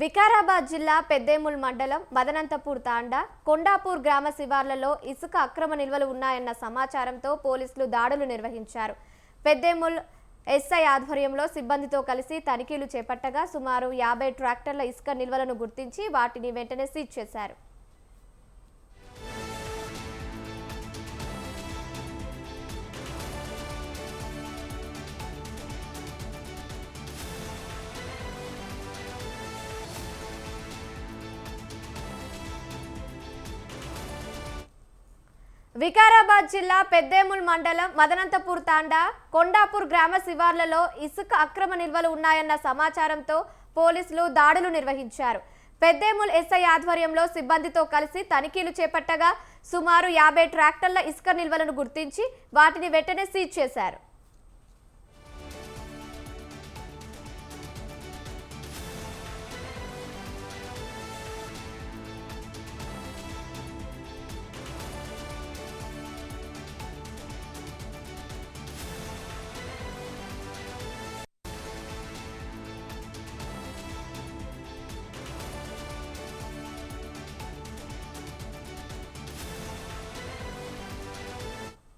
వికారాబాద్ జిల్లా పెద్దేముల్ మండలం మదనంతపూర్ తాండా కొండాపూర్ గ్రామ శివార్లలో ఇసుక అక్రమ నిల్వలు ఉన్నాయన్న సమాచారంతో పోలీసులు దాడులు నిర్వహించారు. పెద్దేముల్ ఎస్ఐ ఆధ్వర్యంలో సిబ్బందితో కలిసి తనిఖీలు చేపట్టగా సుమారు 50 ట్రాక్టర్ల ఇసుక నిల్వలను గుర్తించి వాటిని వెంటనే సీజ్ చేశారు. వికారాబాద్ జిల్లా పెద్దేముల్ మండలం మదనంతపూర్ తాండా కొండాపూర్ గ్రామ శివార్లలో ఇసుక అక్రమ నిల్వలు ఉన్నాయన్న సమాచారంతో పోలీసులు దాడులు నిర్వహించారు. పెద్దేముల్ ఎస్ఐ ఆధ్వర్యంలో సిబ్బందితో కలిసి తనిఖీలు చేపట్టగా సుమారు 50 ట్రాక్టర్ల ఇసుక నిల్వలను గుర్తించి వాటిని వెంటనే సీజ్ చేశారు.